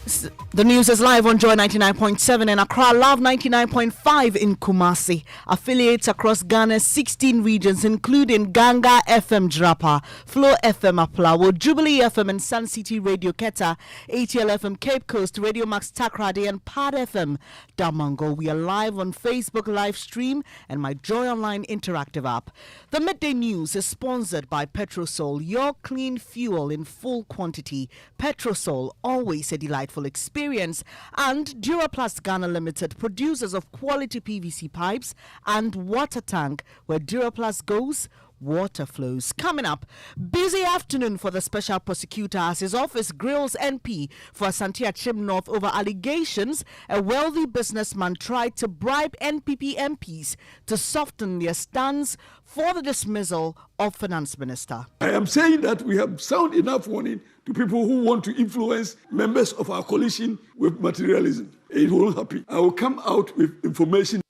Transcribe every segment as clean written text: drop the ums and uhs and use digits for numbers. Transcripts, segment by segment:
The news is live on Joy 99.7 and Accra, Love 99.5 in Kumasi. Affiliates across Ghana's 16 regions, including Ganga FM Drapa, Flow FM Aplawo, Jubilee FM and Sun City Radio Keta, ATL FM Cape Coast, Radio Max Takrady and Pad FM Damango. We are live on Facebook live stream and my Joy Online interactive app. The Midday News is sponsored by Petrosol, your clean fuel in full quantity. Petrosol, always a delightful experience, and Duraplast Ghana Limited, producers of quality PVC pipes and water tank. Where Duraplast goes, water flows. Coming up, busy afternoon for the special prosecutor as his office grills NP for Asante Achim North over allegations a wealthy businessman tried to bribe NPP MPs to soften their stance for the dismissal of Finance Minister. I am saying that we have sound enough warning to people who want to influence members of our coalition with materialism. It won't happen. I will come out with information.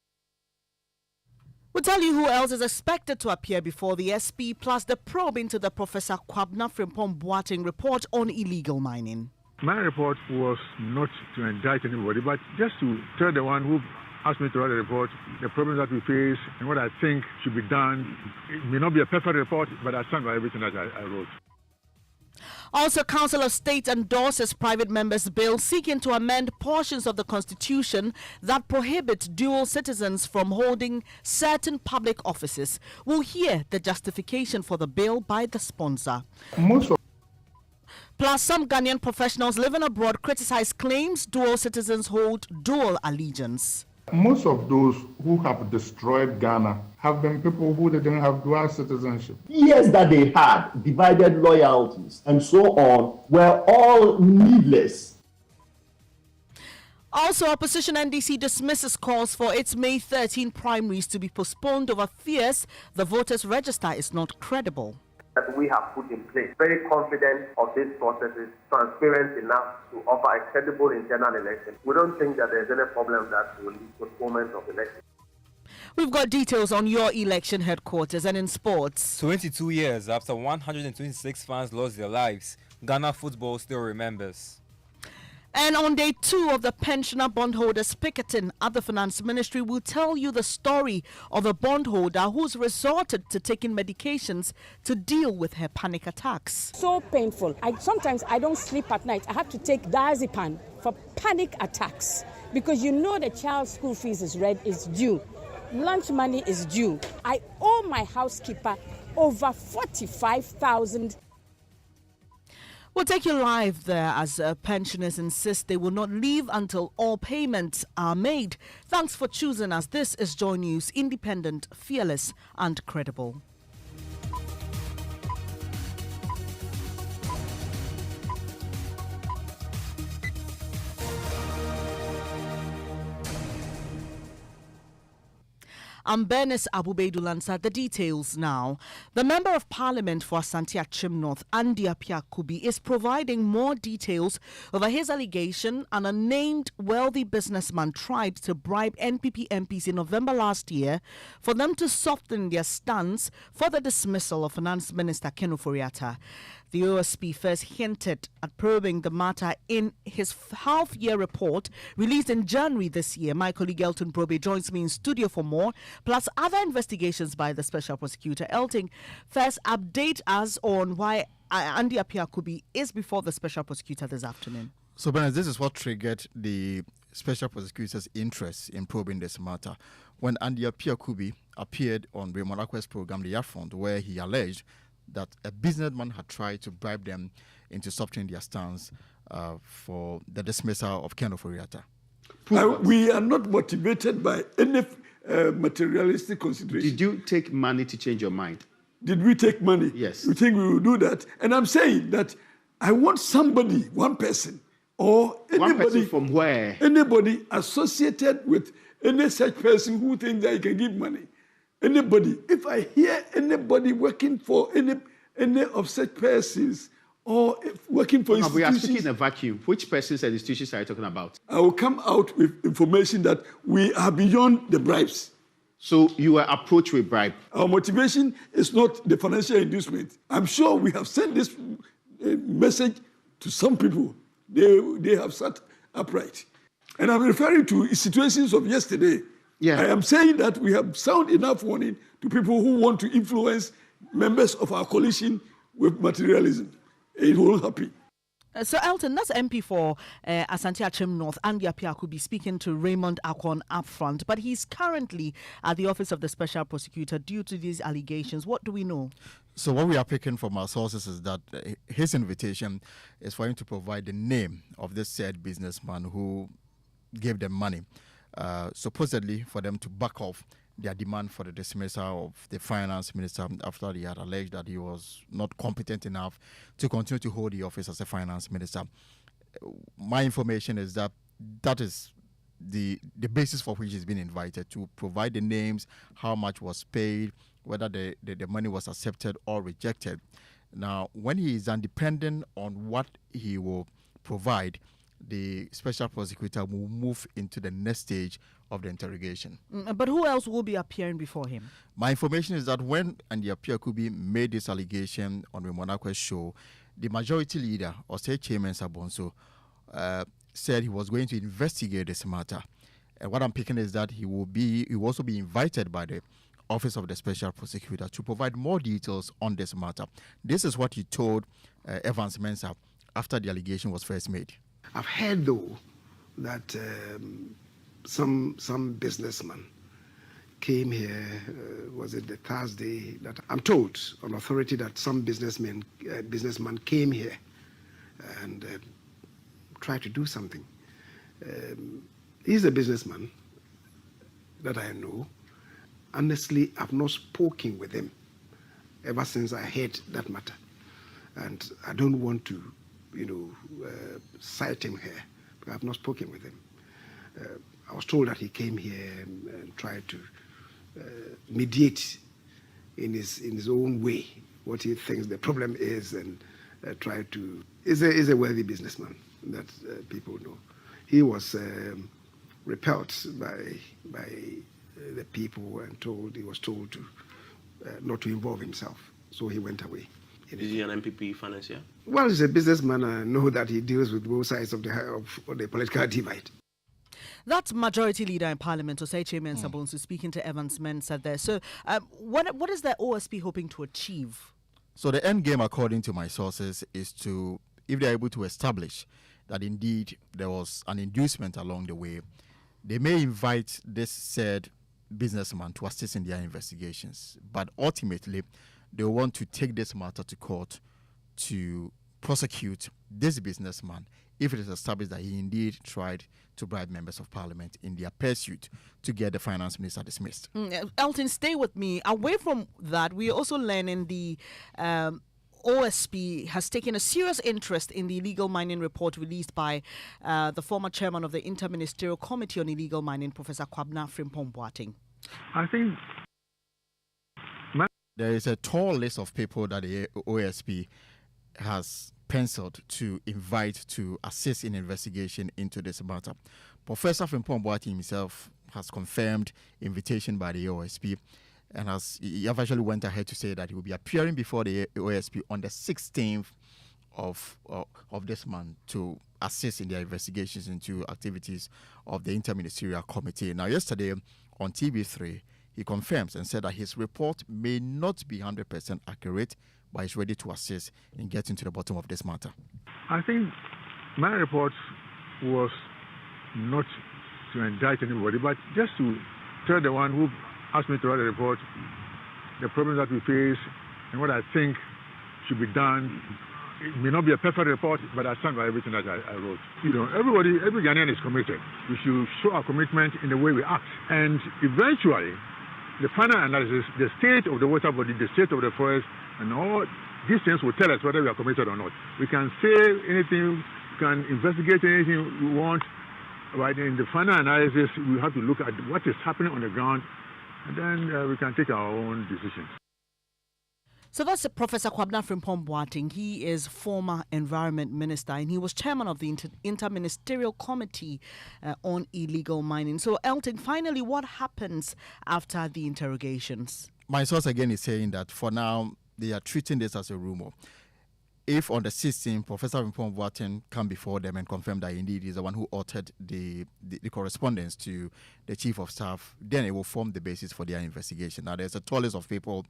We'll tell you who else is expected to appear before the SP, plus the probe into the Professor Kwabna Frimpong Boateng report on illegal mining. My report was not to indict anybody, but just to tell the one who asked me to write the report the problems that we face and what I think should be done. It may not be a perfect report, but I stand by everything that I wrote. Also, Council of State endorses private members' bill seeking to amend portions of the Constitution that prohibit dual citizens from holding certain public offices. We'll hear the justification for the bill by the sponsor. Plus, some Ghanaian professionals living abroad criticize claims dual citizens hold dual allegiance. Most of those who have destroyed Ghana have been people who didn't have dual citizenship. Years that they had, divided loyalties, and so on, were all needless. Also, opposition NDC dismisses calls for its May 13 primaries to be postponed over fears the voters' register is not credible. That we have put in place. Very confident of this process is transparent enough to offer a credible internal election. We don't think that there's any problem that will lead to postponement of election. We've got details on your election headquarters and in sports. 22 years after 126 fans lost their lives, Ghana football still remembers. And on day 2 of the pensioner bondholders picketing at the Finance Ministry, we'll tell you the story of a bondholder who's resorted to taking medications to deal with her panic attacks. So painful. Sometimes I don't sleep at night. I have to take diazepam for panic attacks because you know the child's school fees is due. Lunch money is due. I owe my housekeeper over 45,000. We'll take you live there as pensioners insist they will not leave until all payments are made. Thanks for choosing us. This is Joy News, independent, fearless and credible. I'm Bernice Abu-Baidoo Lansah. The details now. The Member of Parliament for Asante Achim North, Andy Apiakubi, is providing more details over his allegation an unnamed wealthy businessman tried to bribe NPP MPs in November last year for them to soften their stance for the dismissal of Finance Minister Ken Ofori-Atta. The OSP first hinted at probing the matter in his half-year report released in January this year. My colleague Elton Brobe joins me in studio for more, plus other investigations by the Special Prosecutor. Elton, first update us on why Andy Apiakubi is before the Special Prosecutor this afternoon. So, Bernice, this is what triggered the Special Prosecutor's interest in probing this matter. When Andy Apiakubi appeared on Raymond Akwe's program, The Upfront, where he alleged that a businessman had tried to bribe them into softening their stance for the dismissal of Ken Ofori-Atta. We are not motivated by any materialistic consideration. Did you take money to change your mind? Did we take money? Yes. You think we will do that? And I'm saying that I want somebody, one person, or anybody. One person from where? Anybody associated with any such person who thinks that he can give money. Anybody, if I hear anybody working for any of such persons or working for institutions... We are speaking in a vacuum. Which persons and institutions are you talking about? I will come out with information that we are beyond the bribes. So you were approached with bribe? Our motivation is not the financial inducement. I'm sure we have sent this message to some people they have sat upright. And I'm referring to situations of yesterday. Yeah. I am saying that we have sound enough warning to people who want to influence members of our coalition with materialism. It won't happen. So Elton, that's MP for Asante Achim North, Andy Appiah, could be speaking to Raymond Akon up front, but he's currently at the Office of the Special Prosecutor due to these allegations. What do we know? So what we are picking from our sources is that his invitation is for him to provide the name of this said businessman who gave them money, supposedly for them to back off their demand for the dismissal of the finance minister after they had alleged that he was not competent enough to continue to hold the office as a finance minister. My information is that that is the basis for which he's been invited, to provide the names, how much was paid, whether the money was accepted or rejected. Now, when he is done, depending on what he will provide, the special prosecutor will move into the next stage of the interrogation. But who else will be appearing before him? My information is that when Andy Appiah Kubi made this allegation on the Monarch's show, the majority leader, or say Chairman Sabonso, said he was going to investigate this matter. And what I'm picking is that he will also be invited by the Office of the Special Prosecutor to provide more details on this matter. This is what he told Evans Mensah after the allegation was first made. I've heard, though, that some businessman came here, was it the Thursday, that I'm told on authority that some businessman came here and tried to do something. He's a businessman that I know. Honestly, I've not spoken with him ever since I heard that matter. And I don't want to, cite him here, but I've not spoken with him. I was told that he came here and tried to mediate in his own way what he thinks the problem is, and try to. Is a wealthy businessman that people know. He was repelled by the people and he was told to not to involve himself, so he went away. Is he an MPP financier? Well, he's a businessman. I know that he deals with both sides of the political divide. That's Majority Leader in Parliament, Osei Chairman Sabonso, speaking to Evans Mensah there. So what is the OSP hoping to achieve? So the end game, according to my sources, is to, if they're able to establish that indeed there was an inducement along the way, they may invite this said businessman to assist in their investigations. But ultimately, they want to take this matter to court to prosecute this businessman if it is established that he indeed tried to bribe members of parliament in their pursuit to get the finance minister dismissed. Elton, stay with me. Away from that, we are also learning the OSP has taken a serious interest in the illegal mining report released by the former chairman of the Interministerial Committee on Illegal Mining, Professor Kwabena Frimpong Boateng. I think there is a tall list of people that the OSP has penciled to invite to assist in investigation into this matter. Professor Frimpong Boateng himself has confirmed invitation by the OSP, and he actually went ahead to say that he will be appearing before the OSP on the 16th of this month to assist in their investigations into activities of the Interministerial Committee. Now, yesterday on TV3, he confirms and said that his report may not be 100% accurate, but he's ready to assist in getting to the bottom of this matter. I think my report was not to indict anybody, but just to tell the one who asked me to write a report the problems that we face and what I think should be done. It may not be a perfect report, but I stand by everything that I wrote. Every Ghanaian is committed. We should show our commitment in the way we act. And eventually, the final analysis, the state of the water body, the state of the forest, and all these things will tell us whether we are committed or not. We can say anything, we can investigate anything we want, but in the final analysis, we have to look at what is happening on the ground, and then we can take our own decisions. So that's Professor Kwabena Frimpong Boateng. He is former Environment Minister, and he was chairman of the Interministerial Committee on Illegal Mining. So, Elton, finally, what happens after the interrogations? My source again is saying that for now, they are treating this as a rumor. if on the 16th, Professor Mpong Boateng come before them and confirm that indeed he's the one who authored the correspondence to the Chief of Staff, then it will form the basis for their investigation. Now, there's a tall list of people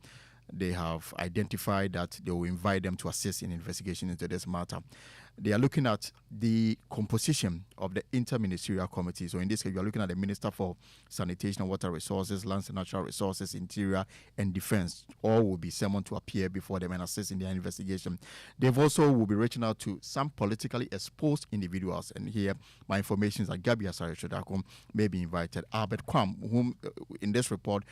they have identified that they will invite them to assist in investigation into this matter. They are looking at the composition of the interministerial committee. So in this case, you are looking at the Minister for Sanitation and Water Resources, Lands and Natural Resources, Interior and Defense. All will be summoned to appear before them and assist in their investigation. They've also will be reaching out to some politically exposed individuals. And here, my information is that Gabi Asare Shodakum may be invited. Albert Kwam, whom in this report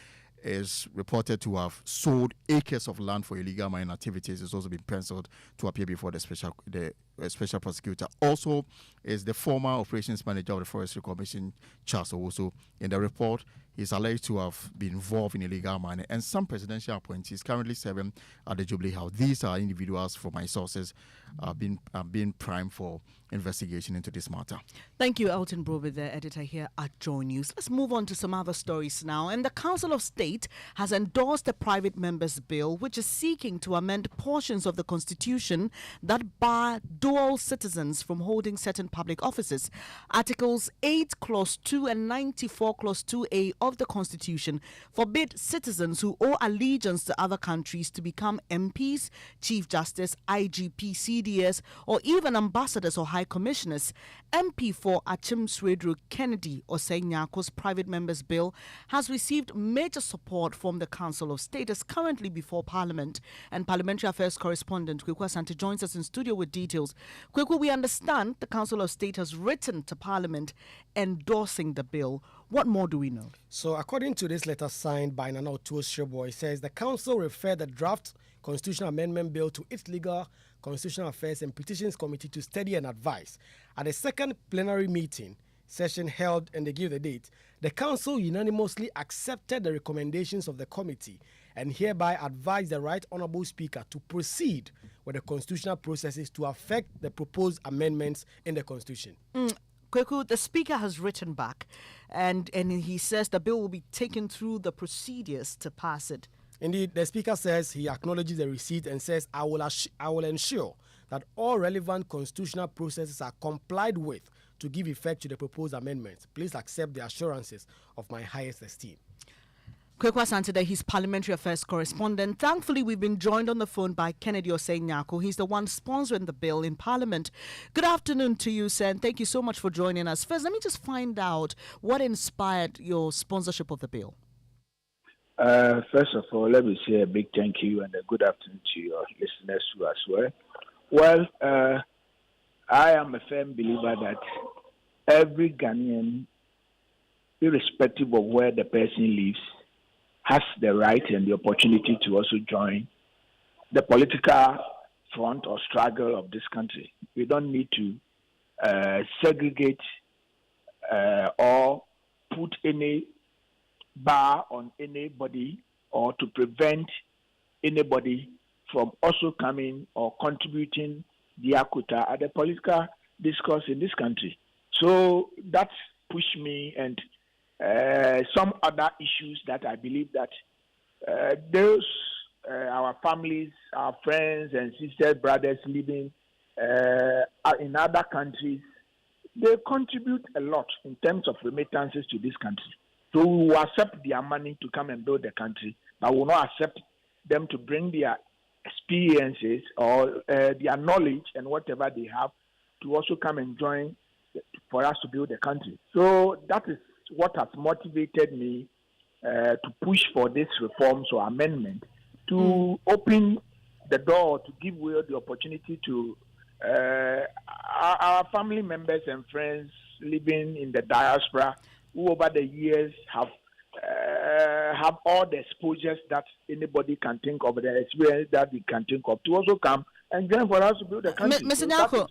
is reported to have sold acres of land for illegal mining activities, has also been penciled to appear before the special prosecutor. Also is the former operations manager of the Forestry Commission, Charles Owusu. In the report, he's alleged to have been involved in illegal mining, and some presidential appointees currently serving at the Jubilee House. These are individuals, from my sources, being primed for investigation into this matter. Thank you, Elton Brobe, the editor here at Joy News. Let's move on to some other stories now. And the Council of State has endorsed a private members' bill which is seeking to amend portions of the Constitution that bar dual citizens from holding certain public offices. Articles 8 Clause 2 and 94 Clause 2A of the Constitution forbid citizens who owe allegiance to other countries to become MPs, Chief Justice, IGP, CDS, or even ambassadors or high commissioners. MP for Achim Swedru Kennedy Osenyako's private members bill has received major support from the Council of State. Is currently before Parliament, and Parliamentary Affairs correspondent Kweku Asante joins us in studio with details. Kweku, we understand the Council of State has written to Parliament endorsing the bill. What more do we know? So, according to this letter signed by Nana Otuo Shirboy, it says the Council referred the draft Constitutional Amendment Bill to its Legal, Constitutional Affairs and Petitions Committee to study and advise. At the second plenary meeting session held, and they give the date, the Council unanimously accepted the recommendations of the committee and hereby advised the Right Honourable Speaker to proceed with the constitutional processes to affect the proposed amendments in the Constitution. Kweku, the Speaker has written back and he says the bill will be taken through the procedures to pass it. Indeed, the Speaker says he acknowledges the receipt and says, I will ensure that all relevant constitutional processes are complied with to give effect to the proposed amendments. Please accept the assurances of my highest esteem. Kweku Asante, he's Parliamentary Affairs correspondent. Thankfully, we've been joined on the phone by Kennedy Osenyako. He's the one sponsoring the bill in Parliament. Good afternoon to you, sir, and thank you so much for joining us. First, let me just find out what inspired your sponsorship of the bill. First of all, let me say a big thank you and a good afternoon to your listeners too as well. Well, I am a firm believer that every Ghanaian, irrespective of where the person lives, has the right and the opportunity to also join the political front or struggle of this country. We don't need to segregate or put any bar on anybody or to prevent anybody from also coming or contributing their quota at the political discourse in this country. So that pushed me and some other issues that I believe that our families, our friends and sisters, brothers living in other countries, they contribute a lot in terms of remittances to this country. So we will accept their money to come and build the country, but we will not accept them to bring their experiences or their knowledge and whatever they have to also come and join for us to build the country. So that is what has motivated me to push for this reforms or amendment to open the door to give way the opportunity to our family members and friends living in the diaspora who over the years have all the exposures that anybody can think of, the experience that we can think of, to also come and join for us to build the country. Mr. Nyako,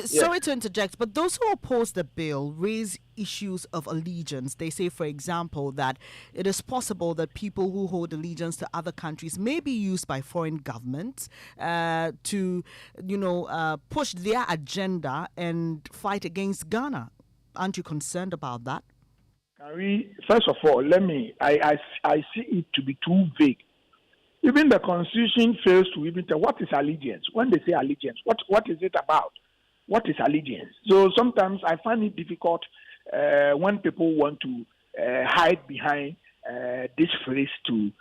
sorry to interject, but those who oppose the bill raise issues of allegiance. They say, for example, that it is possible that people who hold allegiance to other countries may be used by foreign governments to, push their agenda and fight against Ghana. Aren't you concerned about that? First of all, I see it to be too vague Even the Constitution fails to even tell what is allegiance. When they say allegiance, what is it about? What is allegiance? So sometimes I find it difficult when people want to hide behind this phrase to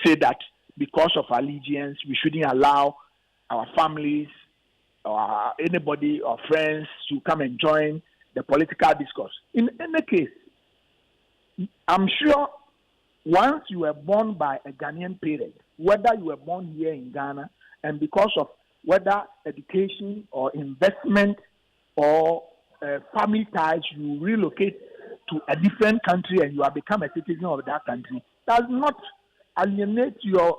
say that because of allegiance, we shouldn't allow our families or anybody or friends to come and join the political discourse. In any case, I'm sure once you were born by a Ghanaian parent, whether you were born here in Ghana, and because of whether education or investment or family ties, you relocate to a different country and you have become a citizen of that country, does not alienate your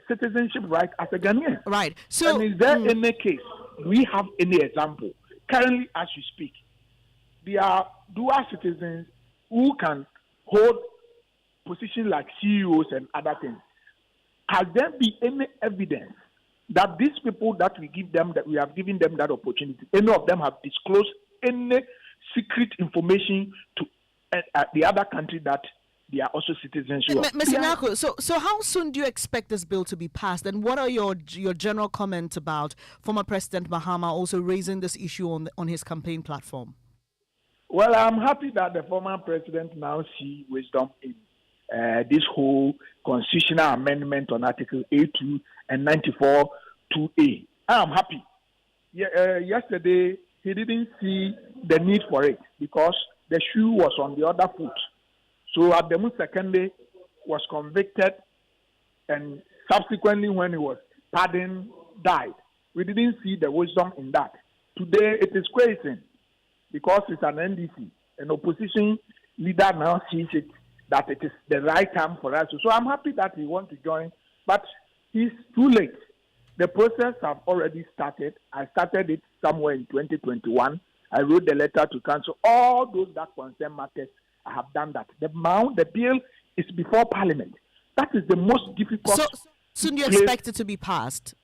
citizenship right as a Ghanaian. Right. So, and is there any case? Do we have any example? Currently, as you speak, there are dual citizens who can hold positions like CEOs and other things. Has there been any evidence that these people that we give them, that we have given them that opportunity, any of them have disclosed any secret information to the other country that they are also citizens of? Mr. Nyako, so how soon do you expect this bill to be passed? And what are your general comments about former President Mahama also raising this issue on his campaign platform? Well, I'm happy that the former president now sees wisdom in this whole constitutional amendment on Article 82 and 94 2A. I'm happy. Yesterday, he didn't see the need for it because the shoe was on the other foot. So Abdemu Sekende was convicted, and subsequently when he was pardoned, died. We didn't see the wisdom in that. Today it is crazy because it's an NDC. An opposition leader now sees it that it is the right time for us. So I'm happy that he wants to join, but it's too late. The process have already started. I started it somewhere in 2021. I wrote the letter to council. All those that concern matters, I have done that. The bill is before Parliament. That is the most difficult. So soon do you expect it to be passed?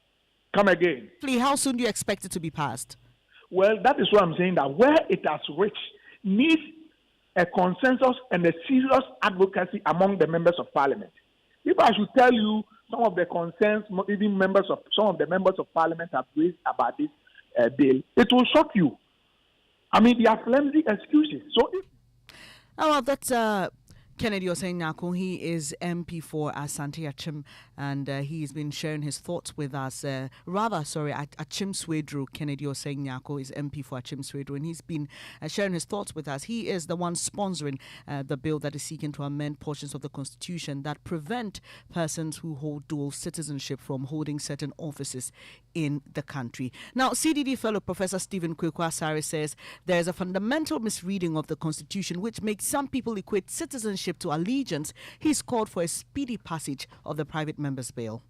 Come again. Please, how soon do you expect it to be passed? Well, that is what I'm saying, that where it has reached needs a consensus and a serious advocacy among the members of Parliament. If I should tell you some of the concerns, even some of the members of Parliament have raised about this bill, it will shock you. I mean, they are flimsy excuses. So, that's Kennedy Osei-Nyako. He is MP for Asante Achim, and he's been sharing his thoughts with us. Achim Swedru. Kennedy Osei-Nyako is MP for Achim Swedru, and he's been sharing his thoughts with us. He is the one sponsoring the bill that is seeking to amend portions of the Constitution that prevent persons who hold dual citizenship from holding certain offices in the country. Now, CDD fellow Professor Stephen Kweku-Asare says there is a fundamental misreading of the Constitution which makes some people equate citizenship to allegiance. He's called for a speedy passage of the private members' bill.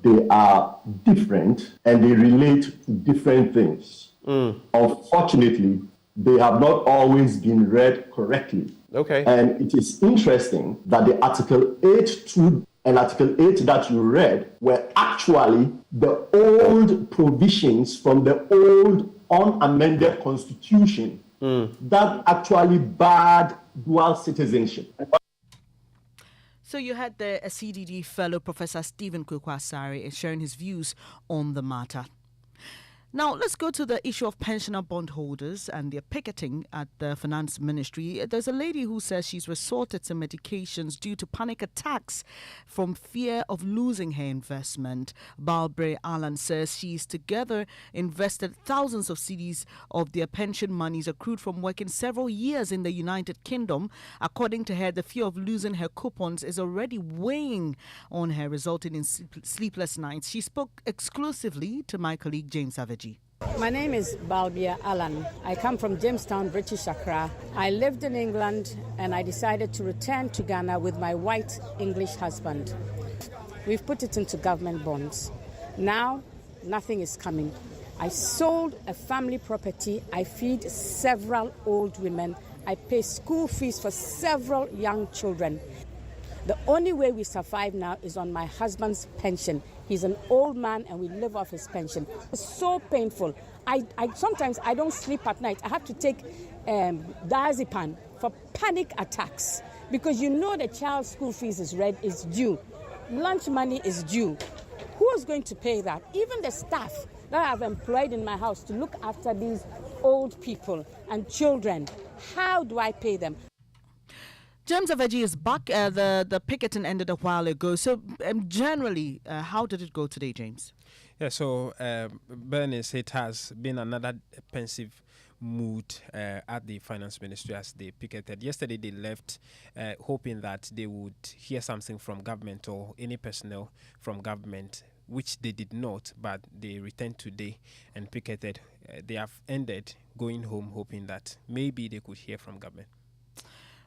They are different and they relate to different things. Unfortunately, they have not always been read correctly. Okay. And it is interesting that the Article 8.2 and Article 8 that you read were actually the old provisions from the old unamended Constitution that actually barred dual citizenship. So you had the CDD fellow Professor Stephen Kweku-Asare sharing his views on the matter. Now, let's go to the issue of pensioner bondholders and their picketing at the Finance Ministry. There's a lady who says she's resorted to medications due to panic attacks from fear of losing her investment. Balbre Alan says she's together invested thousands of cedis of their pension monies accrued from working several years in the United Kingdom. According to her, the fear of losing her coupons is already weighing on her, resulting in sleepless nights. She spoke exclusively to my colleague James Savage. My name is Balbia Alan. I come from Jamestown, British Accra. I lived in England and I decided to return to Ghana with my white English husband. We've put it into government bonds. Now, nothing is coming. I sold a family property. I feed several old women. I pay school fees for several young children. The only way we survive now is on my husband's pension. He's an old man and we live off his pension. It's so painful. I sometimes I don't sleep at night. I have to take diazepam for panic attacks because you know the child's school fees is due. lunch money is due. Who is going to pay that? Even the staff that I've employed in my house to look after these old people and children, how do I pay them? James Aveji is back. The picketing ended a while ago. So generally, how did it go today, James? Yeah, so Bernice, it has been another pensive mood at the finance ministry as they picketed. Yesterday they left hoping that they would hear something from government or any personnel from government, which they did not, but they returned today and picketed. They have ended going home hoping that maybe they could hear from government.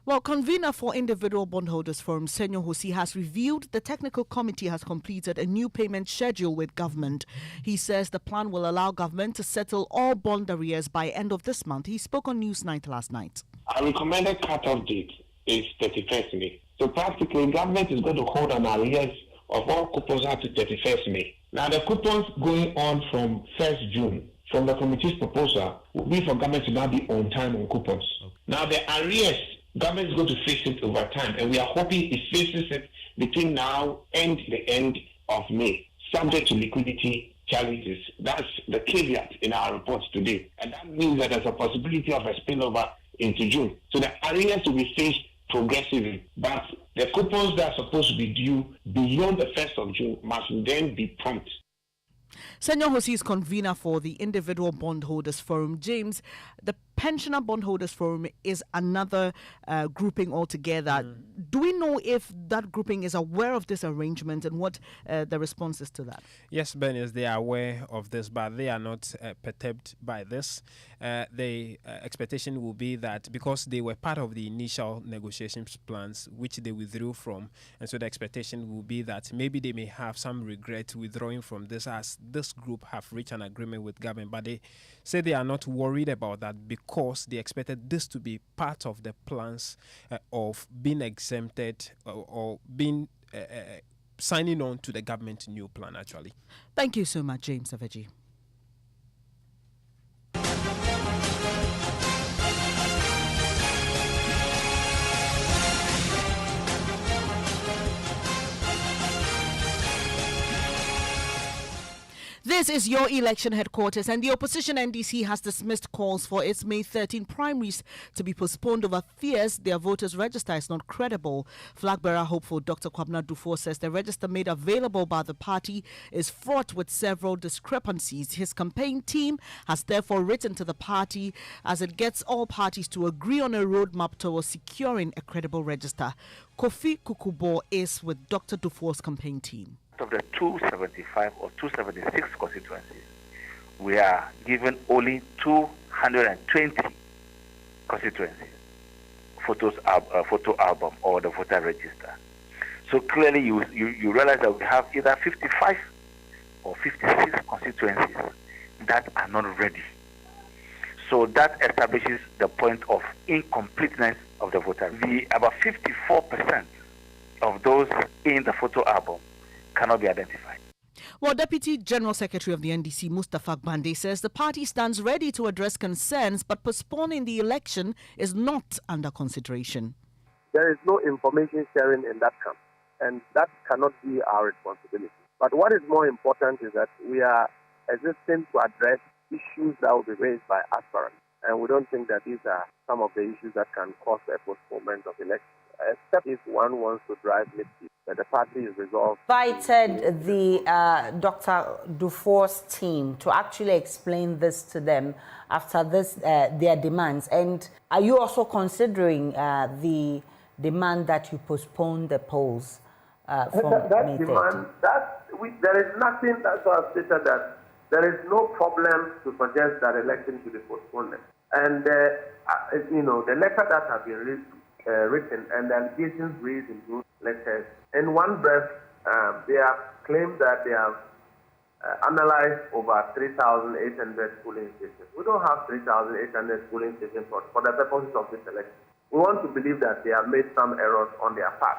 Well, convener for Individual Bondholders Forum, Senyo Hosi, has revealed the technical committee has completed a new payment schedule with government. He says the plan will allow government to settle all bond arrears by end of this month. He spoke on Newsnight last night. Our recommended cut-off date is 31st May. So practically, government is going to hold on arrears of all coupons up to 31st May. Now, the coupons going on from 1st June, from the committee's proposal, will be for government to now be on time on coupons. Okay. Now, the arrears, government is going to face it over time, and we are hoping it faces it between now and the end of May, subject to liquidity challenges. That's the caveat in our reports today. And that means that there's a possibility of a spillover into June. So the arrears will be faced progressively, but the coupons that are supposed to be due beyond the 1st of June must then be prompt. Senyo Hosi is convener for the Individual Bondholders Forum. James, the Pensioner Bondholders Forum is another grouping altogether. Do we know if that grouping is aware of this arrangement and what the response is to that? Yes, Bernice, they are aware of this, but they are not perturbed by this. The expectation will be that because they were part of the initial negotiations plans, which they withdrew from, and so the expectation will be that maybe they may have some regret withdrawing from this as this group have reached an agreement with government, but they say they are not worried about that because they expected this to be part of the plans of being exempted or being signing on to the government new plan, actually. Thank you so much, James Aveji. This is your election headquarters, and the opposition NDC has dismissed calls for its May 13 primaries to be postponed over fears their voters' register is not credible. Flag bearer hopeful Dr. Kwabena Dufour says the register made available by the party is fraught with several discrepancies. His campaign team has therefore written to the party as it gets all parties to agree on a roadmap towards securing a credible register. Kofi Kukubo is with Dr. Dufour's campaign team. Of the 275 or 276 constituencies, we are given only 220 constituencies photo album or the voter register. So clearly you realize that we have either 55 or 56 constituencies that are not ready. So that establishes the point of incompleteness of the voter. About 54% of those in the photo album cannot be identified. Well, Deputy General Secretary of the NDC, Mustafa Gbande, says the party stands ready to address concerns, but postponing the election is not under consideration. There is no information sharing in that camp, and that cannot be our responsibility. But what is more important is that we are existing to address issues that will be raised by aspirants, and we don't think that these are some of the issues that can cause a postponement of elections, except if one wants to drive midfield. That the party is resolved. Invited the Dr. Dufour's team to actually explain this to them after this their demands. And are you also considering the demand that you postpone the polls from May 30? There is nothing that's stated that there is no problem to suggest that election should be postponed. And the letter that has been written and the allegations raised in those letters, in one breath, they have claimed that they have analyzed over 3,800 polling stations. We don't have 3,800 polling stations for the purposes of this election. We want to believe that they have made some errors on their part.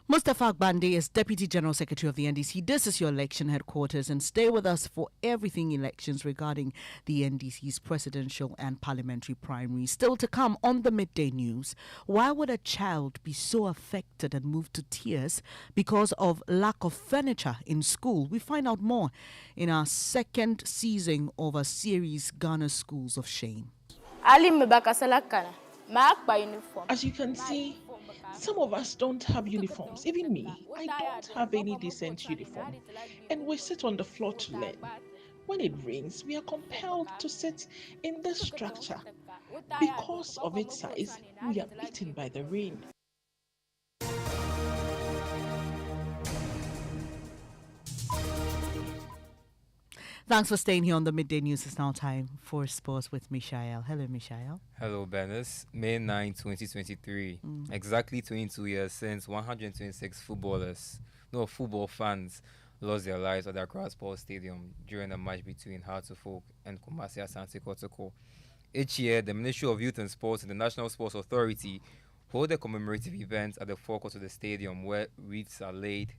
Mustafa Bande is Deputy General Secretary of the NDC. This is your election headquarters, and stay with us for everything elections regarding the NDC's presidential and parliamentary primaries. Still to come on the Midday News, why would a child be so affected and moved to tears because of lack of furniture in school? We find out more in our second season of a series, Ghana Schools of Shame. As you can see, some of us don't have uniforms. Even me, I don't have any decent uniform. And we sit on the floor to learn. When it rains, we are compelled to sit in this structure. Because of its size, we are beaten by the rain. Thanks for staying here on the Midday News. It's now time for sports with Mishael. Hello, Mishael. Hello, Bernice. May 9, 2023. Exactly 22 years since 126 football fans lost their lives at the Accra Sports Stadium during a match between Hearts of Oak and Kumasi Asante Kotoko. Each year, the Ministry of Youth and Sports and the National Sports Authority hold a commemorative event at the forecourt of the stadium where wreaths are laid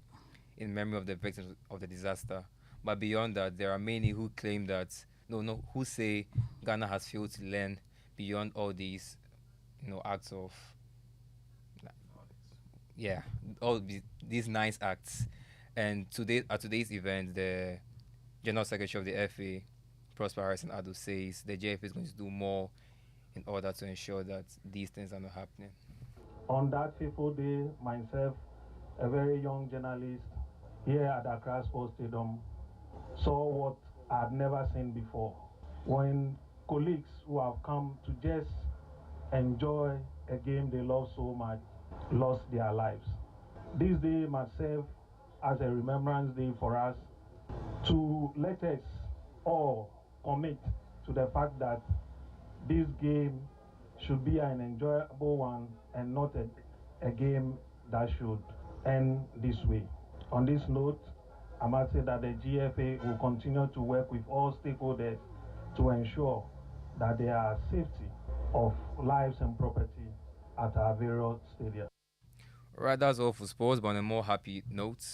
in memory of the victims of the disaster. But beyond that, there are many who claim that, who say Ghana has failed to learn beyond all these, acts of, all these nice acts. And at today's event, the General Secretary of the FA, Prosper Harrison Adu, says the JFA is going to do more in order to ensure that these things are not happening. On that fateful day, myself, a very young journalist here at the Accra Sports Stadium, saw what I had never seen before. When colleagues who have come to just enjoy a game they love so much lost their lives. This day must serve as a remembrance day for us to let us all commit to the fact that this game should be an enjoyable one and not a game that should end this way. On this note, I must say that the GFA will continue to work with all stakeholders to ensure that there are safety of lives and property at our various stadiums. Right, that's all for sports, but on a more happy note,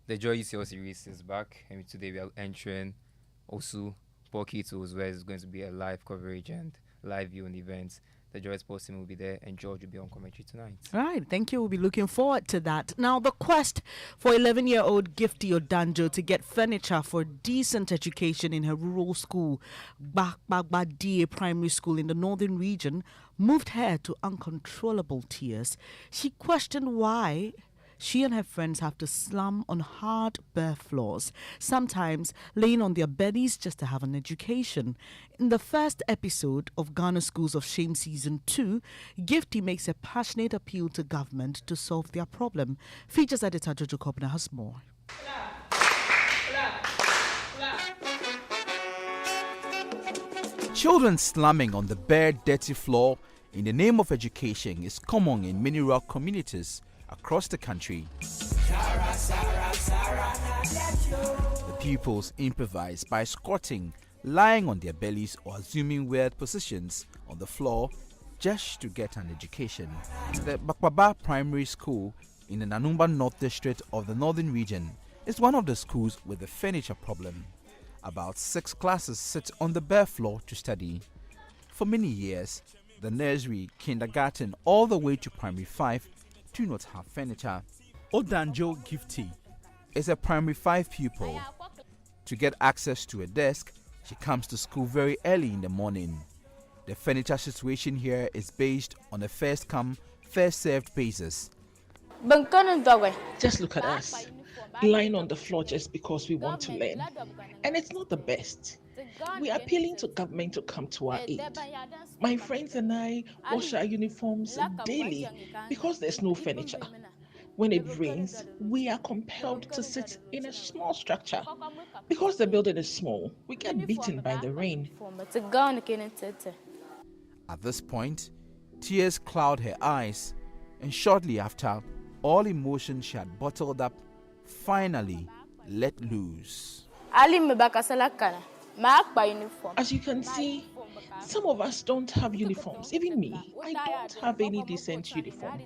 the Joy UCL series is back, and today we are entering Osu Porkitos, where it's going to be a live coverage and live viewing events. The Joy Sports team will be there, and George will be on commentary tonight. Right, thank you. We'll be looking forward to that. Now, the quest for 11-year-old Gifty Odanjo to get furniture for decent education in her rural school, Bakbagba Primary School in the northern region, moved her to uncontrollable tears. She questioned why she and her friends have to slum on hard bare floors, sometimes laying on their bellies just to have an education. In the first episode of Ghana Schools of Shame Season 2, Gifty makes a passionate appeal to government to solve their problem. Features editor Jojo Kobna has more. Children slumming on the bare, dirty floor in the name of education is common in many rural communities across the country. The pupils improvise by squatting, lying on their bellies or assuming weird positions on the floor just to get an education. The Bakbaba Primary School in the Nanumba North District of the Northern Region is one of the schools with a furniture problem. About 6 classes sit on the bare floor to study. For many years, the nursery, kindergarten, all the way to primary 5 do not have furniture. Odanjo Gifty is a primary 5 pupil. To get access to a desk, she comes to school very early in the morning. The furniture situation here is based on a first-come, first-served basis. Just look at us, lying on the floor just because we want to learn. And it's not the best. We are appealing to government to come to our aid. My friends and I wash our uniforms daily because there's no furniture. When it rains, we are compelled to sit in a small structure. Because the building is small, we get beaten by the rain. At this point, tears cloud her eyes, and shortly after, all emotion she had bottled up finally let loose. As you can see, some of us don't have uniforms. Even me, I don't have any decent uniform.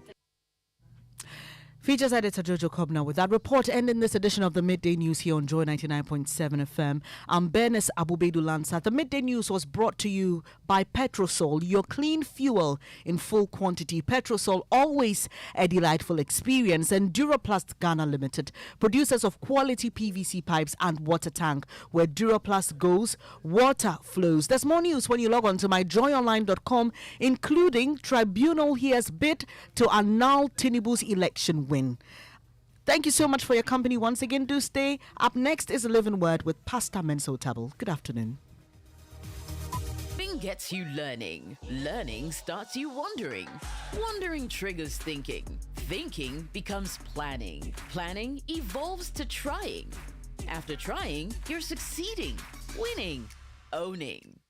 Features editor Jojo Kobna with that report ending this edition of the Midday News here on Joy 99.7 FM. I'm Bernice Abu-Baidoo Lansah. The Midday News was brought to you by Petrosol, your clean fuel in full quantity. Petrosol, always a delightful experience. And Duraplast Ghana Limited, producers of quality PVC pipes and water tank. Where Duraplast goes, water flows. There's more news when you log on to myjoyonline.com, including Tribunal hears bid to annul Tinubu's election win. Thank you so much for your company once again. Do stay. Up next is a living word with Pastor Menso Table. Good afternoon. Think gets you learning. Learning starts you wondering. Wondering triggers thinking. Thinking becomes planning. Planning evolves to trying. After trying, you're succeeding, winning, owning.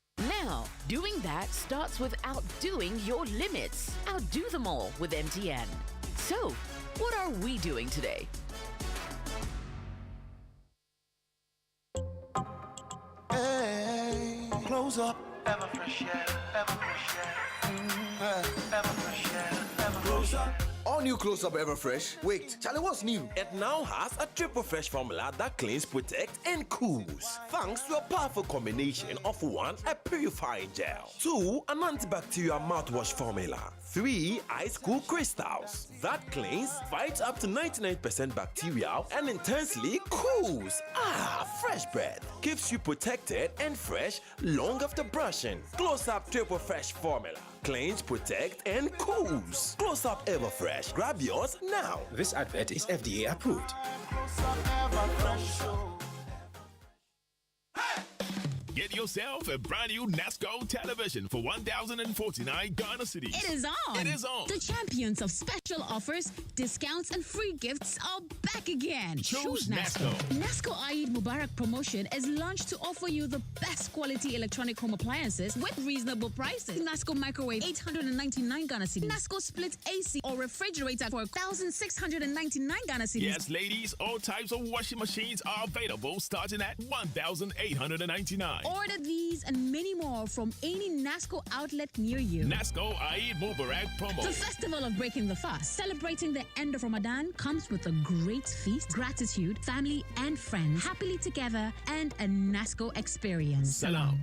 Now, doing that starts with outdoing your limits. Outdo them all with MTN. So, what are we doing today? Hey, close up. Ever fresh air, ever fresh air. Ever fresh air, ever close up. All new Close Up Everfresh. Wait, Charlie, what's new? It now has a triple fresh formula that cleans, protects, and cools. Thanks to a powerful combination of 1, a purifying gel, 2, an antibacterial mouthwash formula, 3, ice cool crystals. That cleans, fights up to 99% bacteria, and intensely cools. Fresh breath. Keeps you protected and fresh long after brushing. Close Up Triple Fresh formula. Cleans, protect, and cools. Close Up Everfresh. Grab yours now. This advert is FDA approved. Get yourself a brand new NASCO television for 1,049 Ghana cedis. It is on. It is on. The champions of special offers, discounts, and free gifts are back again. Choose NASCO. NASCO Eid Mubarak promotion is launched to offer you the best quality electronic home appliances with reasonable prices. NASCO microwave 899 Ghana cedis. NASCO split AC or refrigerator for 1,699 Ghana cedis. Yes, ladies, all types of washing machines are available starting at 1,899. Order these and many more from any NASCO outlet near you. NASCO Eid Mubarak promo. The festival of breaking the fast, celebrating the end of Ramadan, comes with a great feast, gratitude, family, and friends happily together, and a NASCO experience. Salam.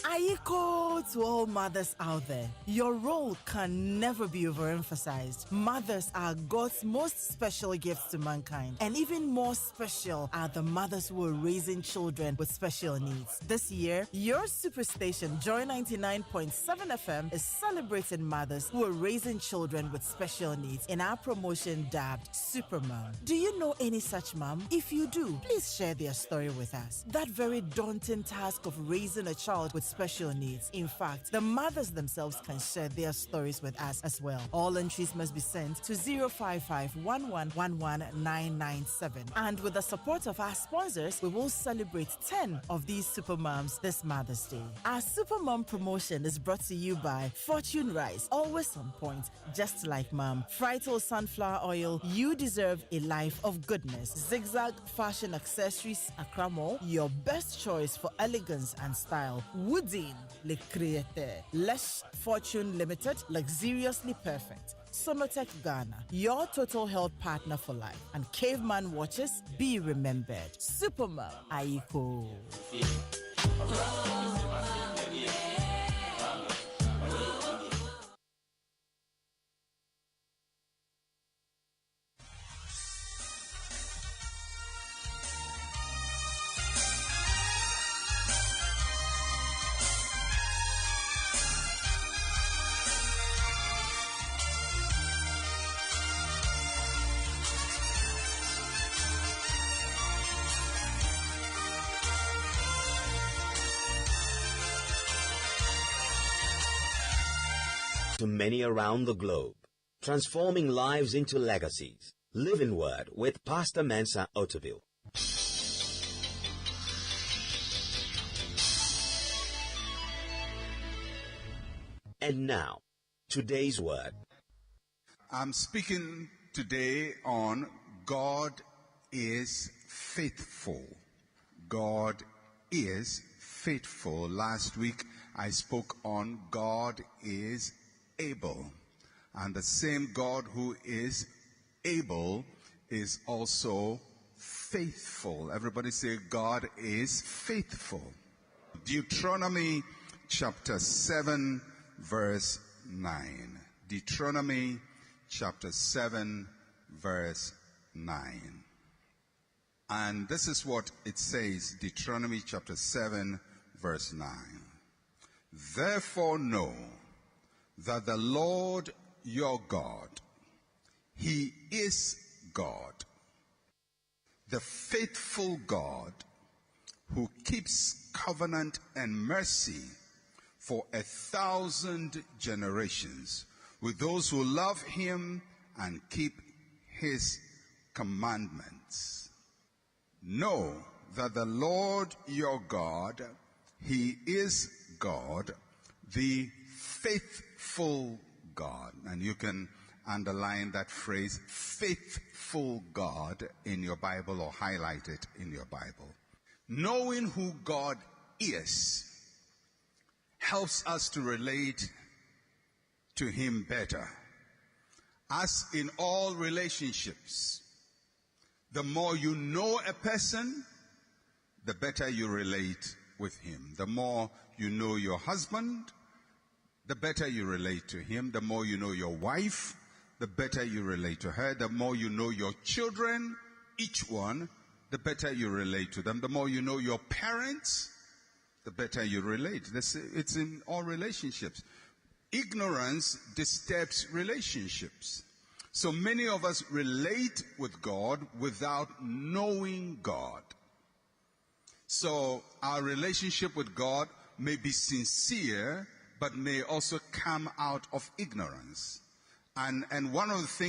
Ayiko to all mothers out there. Your role can never be overemphasized. Mothers are God's most special gifts to mankind. And even more special are the mothers who are raising children with special needs. This year, your superstation, Joy 99.7 FM, is celebrating mothers who are raising children with special needs in our promotion dubbed Supermom. Do you know any such mom? If you do, please share their story with us. That very daunting task of raising a child with special needs. In fact, the mothers themselves can share their stories with us as well. All entries must be sent to 055-1111-997. And with the support of our sponsors, we will celebrate 10 of these Supermoms this Mother's Day. Our Supermom promotion is brought to you by Fortune Rice, always on point, just like Mom. Frital Sunflower Oil, you deserve a life of goodness. Zigzag Fashion Accessories, Accra Mall, your best choice for elegance and style. Woodin, Le Créateur. Lesh Fortune Limited, luxuriously perfect. Sonotech Ghana, your total health partner for life. And Caveman Watches, be remembered. Supermom, Aiko. To many around the globe, transforming lives into legacies. Living Word with Pastor Mensa Otabil. And now, today's word. I'm speaking today on God is faithful. God is faithful. Last week I spoke on God is able. And the same God who is able is also faithful. Everybody say, God is faithful. Deuteronomy chapter 7, verse 9. Deuteronomy chapter 7, verse 9. And this is what it says, Deuteronomy chapter 7, verse 9. Therefore know that the Lord your God, He is God, the faithful God, who keeps covenant and mercy for 1,000 generations with those who love Him and keep His commandments. Know that the Lord your God, He is God, the faithful God. And you can underline that phrase, faithful God, in your Bible, or highlight it in your Bible. Knowing who God is helps us to relate to Him better. As in all relationships, the more you know a person, the better you relate with him. The more you know your husband, the better you relate to him. The more you know your wife, the better you relate to her. The more you know your children, each one, the better you relate to them. The more you know your parents, the better you relate. It's in all relationships. Ignorance disturbs relationships. So many of us relate with God without knowing God. So our relationship with God may be sincere, but may also come out of ignorance. And one of the things